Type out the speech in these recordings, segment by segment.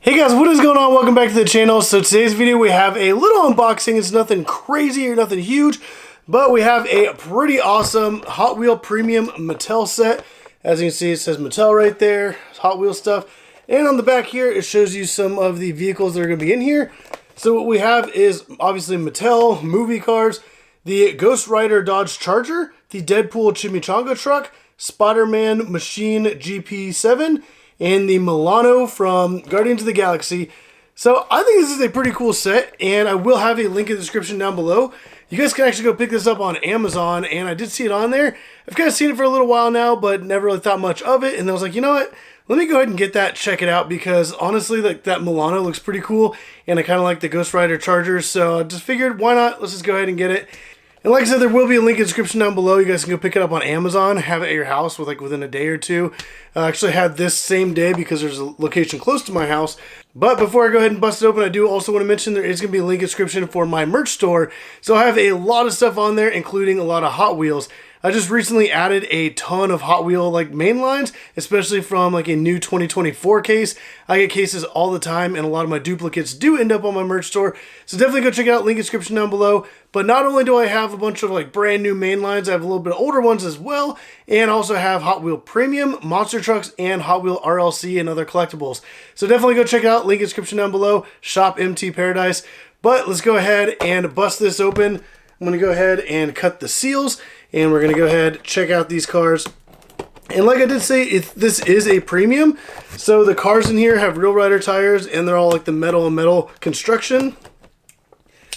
Hey guys, what is going on? Welcome back to the channel. So today's video we have a little unboxing. It's nothing crazy or nothing huge, but we have a pretty awesome Hot Wheel Premium Mattel set. As you can see, it says Mattel right there, Hot Wheel stuff. And on the back here, it shows you some of the vehicles that are going to be in here. So what we have is obviously Mattel movie cars, the Ghost Rider Dodge Charger, the Deadpool Chimichanga Truck, Spiderman Machine GP7, and the Milano from Guardians of the Galaxy. So I think this is a pretty cool set, and I will have a link in the description down below. You guys can actually go pick this up on Amazon, and I did see it on there. I've kind of seen it for a little while now, but never really thought much of it, and I was like, you know what? Let me go ahead and get that, check it out, because honestly, like that Milano looks pretty cool, and I kind of like the Ghost Rider Charger, so I just figured, why not? Let's just go ahead and get it. And like I said, there will be a link in the description down below. You guys can go pick it up on Amazon, have it at your house within a day or two. I actually had this same day because there's a location close to my house. But before I go ahead and bust it open, I do also want to mention there is going to be a link in the description for my merch store. So I have a lot of stuff on there, including a lot of Hot Wheels. I just recently added a ton of Hot Wheel main lines, especially from a new 2024 case. I get cases all the time, and a lot of my duplicates do end up on my merch store. So definitely go check it out, link in the description down below. But not only do I have a bunch of brand new main lines, I have a little bit of older ones as well, and also have Hot Wheel Premium, monster trucks, and Hot Wheel RLC and other collectibles. So definitely go check it out, link in the description down below, shop MT Paradise. But let's go ahead and bust this open. I'm going to go ahead and cut the seals, and we're going to go ahead and check out these cars. And like I did say, this is a premium, so the cars in here have Real Rider tires, and they're all the metal and metal construction.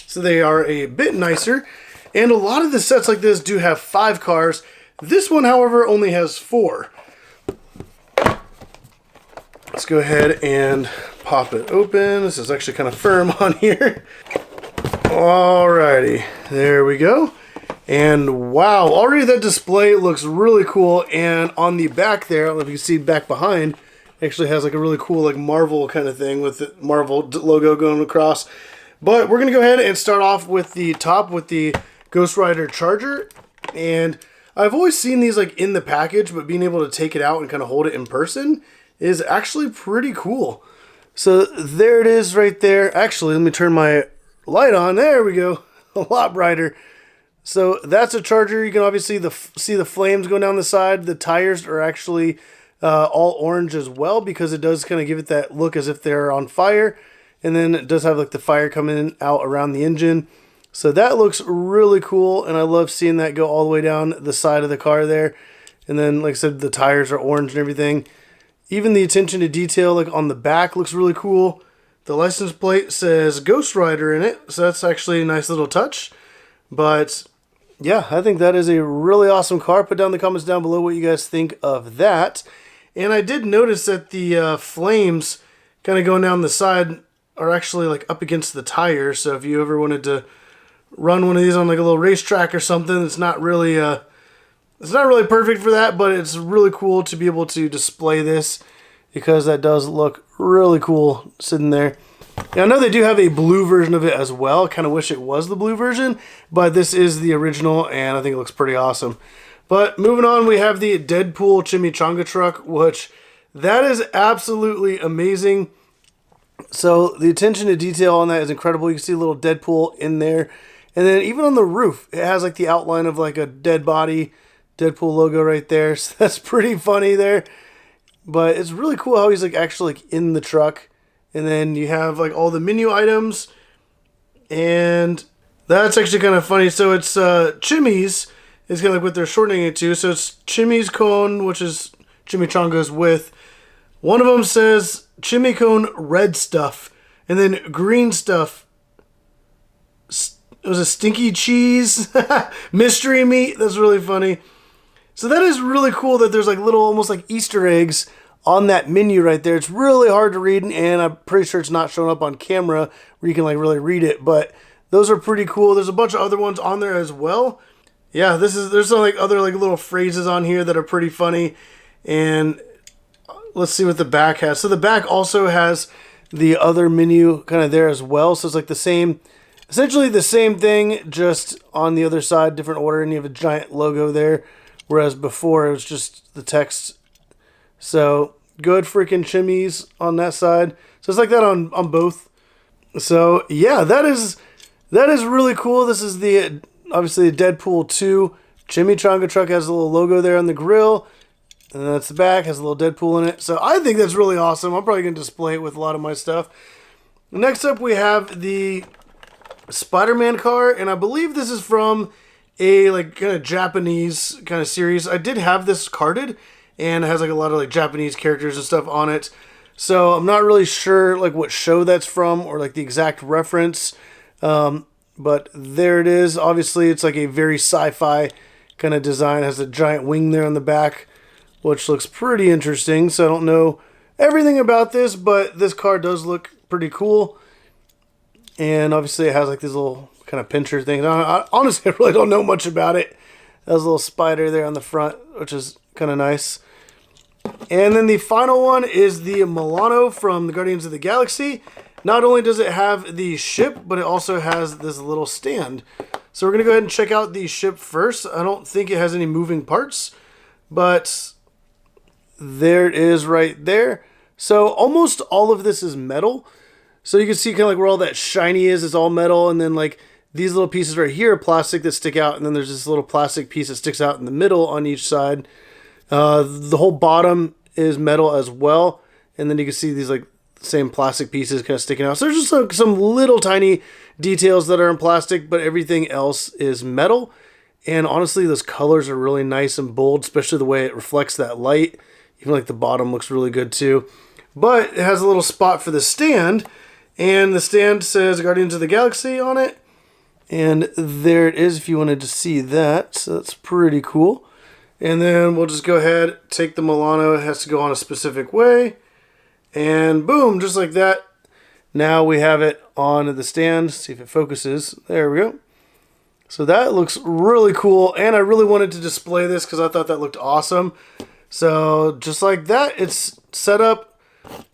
So they are a bit nicer. And a lot of the sets like this do have 5 cars. This one, however, only has 4. Let's go ahead and pop it open. This is actually kind of firm on here. Alrighty, there we go. And wow, already that display looks really cool. And on the back there, I don't know if you can see back behind, it actually has a really cool Marvel kind of thing with the Marvel logo going across. But we're going to go ahead and start off with the top with the Ghost Rider Charger. And I've always seen these in the package, but being able to take it out and kind of hold it in person is actually pretty cool. So there it is right there. Actually, let me turn my light on. There we go. A lot brighter. So that's a Charger. You can obviously see the flames going down the side. The tires are actually all orange as well, because it does kind of give it that look as if they're on fire. And then it does have the fire coming out around the engine. So that looks really cool, and I love seeing that go all the way down the side of the car there. And then, like I said, the tires are orange and everything. Even the attention to detail on the back looks really cool. The license plate says Ghost Rider in it, so that's actually a nice little touch. But yeah, I think that is a really awesome car. Put down in the comments down below what you guys think of that. And I did notice that the flames kind of going down the side are actually up against the tires. So if you ever wanted to run one of these on a little racetrack or something, it's not really perfect for that, but it's really cool to be able to display this, because that does look really cool sitting there. Now, I know they do have a blue version of it as well. I kind of wish it was the blue version, but this is the original, and I think it looks pretty awesome. But moving on, we have the Deadpool Chimichanga Truck, which that is absolutely amazing. So the attention to detail on that is incredible. You can see a little Deadpool in there. And then even on the roof, it has the outline of a dead body Deadpool logo right there. So that's pretty funny there. But it's really cool how he's actually in the truck. And then you have all the menu items. And that's actually kind of funny. So it's Chimi's is kind of what they're shortening it to. So it's Chimi's Cone, which is Chimichanga's with. One of them says Chimicone red stuff, and then green stuff. It was a stinky cheese, mystery meat. That's really funny. So that is really cool that there's little almost Easter eggs on that menu right there. It's really hard to read, and I'm pretty sure it's not showing up on camera where you can really read it. But those are pretty cool. There's a bunch of other ones on there as well. Yeah, there's some other little phrases on here that are pretty funny. And let's see what the back has. So the back also has the other menu kind of there as well. So it's the same, essentially the same thing, just on the other side, different order, and you have a giant logo there. Whereas before it was just the text. So good freaking Chimmies on that side. So it's like that on both. So yeah, that is really cool. This is the obviously the Deadpool 2 Chimichanga truck. Has a little logo there on the grill, and that's the back, has a little Deadpool in it. So I think that's really awesome. I'm probably going to display it with a lot of my stuff. Next up, we have the Spiderman car, and I believe this is from a like kind of Japanese kind of series. I did have this carded, and it has like a lot of like Japanese characters and stuff on it. So I'm not really sure like what show that's from or like the exact reference. But there it is. Obviously, it's like a very sci-fi kind of design. It has a giant wing there on the back, which looks pretty interesting. So I don't know everything about this, but this car does look pretty cool. And obviously it has like these little kind of pincher things. Honestly, I really don't know much about it. There's a little spider there on the front, which is kind of nice. And then the final one is the Milano from the Guardians of the Galaxy. Not only does it have the ship, but it also has this little stand. So we're going to go ahead and check out the ship first. I don't think it has any moving parts, but there it is right there. So almost all of this is metal. So you can see kind of like where all that shiny is. It's all metal. And then like these little pieces right here are plastic that stick out. And then there's this little plastic piece that sticks out in the middle on each side. The whole bottom is metal as well. And then you can see these like same plastic pieces kind of sticking out. So there's just like some little tiny details that are in plastic, but everything else is metal. And honestly, those colors are really nice and bold, especially the way it reflects that light. Even like the bottom looks really good too. But it has a little spot for the stand, and the stand says Guardians of the Galaxy on it. And there it is if you wanted to see that. So that's pretty cool. And then we'll just go ahead, take the Milano. It has to go on a specific way. And boom, just like that. Now we have it on the stand. See if it focuses. There we go. So that looks really cool. And I really wanted to display this because I thought that looked awesome. So just like that, it's set up.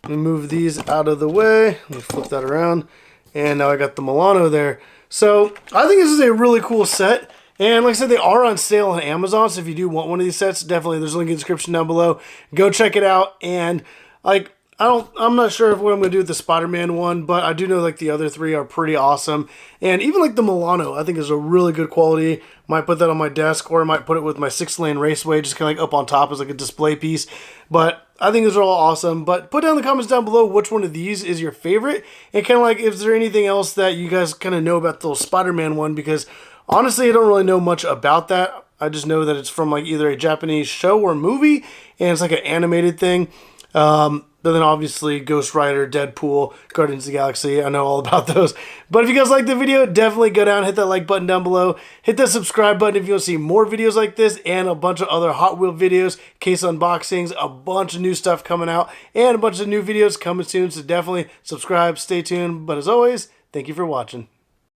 Let me move these out of the way. Let me flip that around. And now I got the Milano there. So I think this is a really cool set. And like I said, they are on sale on Amazon. So if you do want one of these sets, definitely there's a link in the description down below. Go check it out. And like, I'm not sure what I'm going to do with the Spider-Man one, but I do know like the other three are pretty awesome. And even like the Milano, I think is a really good quality. Might put that on my desk, or I might put it with my 6-lane raceway, just kind of like up on top as like a display piece. But I think those are all awesome. But put down in the comments down below which one of these is your favorite. And kind of like, is there anything else that you guys kind of know about the Spider-Man one? Because honestly, I don't really know much about that. I just know that it's from like either a Japanese show or movie, and it's like an animated thing. But then obviously Ghost Rider, Deadpool, Guardians of the Galaxy, I know all about those. But if you guys like the video, definitely go down, hit that like button down below. Hit that subscribe button if you want to see more videos like this and a bunch of other Hot Wheel videos, case unboxings, a bunch of new stuff coming out, and a bunch of new videos coming soon. So definitely subscribe, stay tuned. But as always, thank you for watching.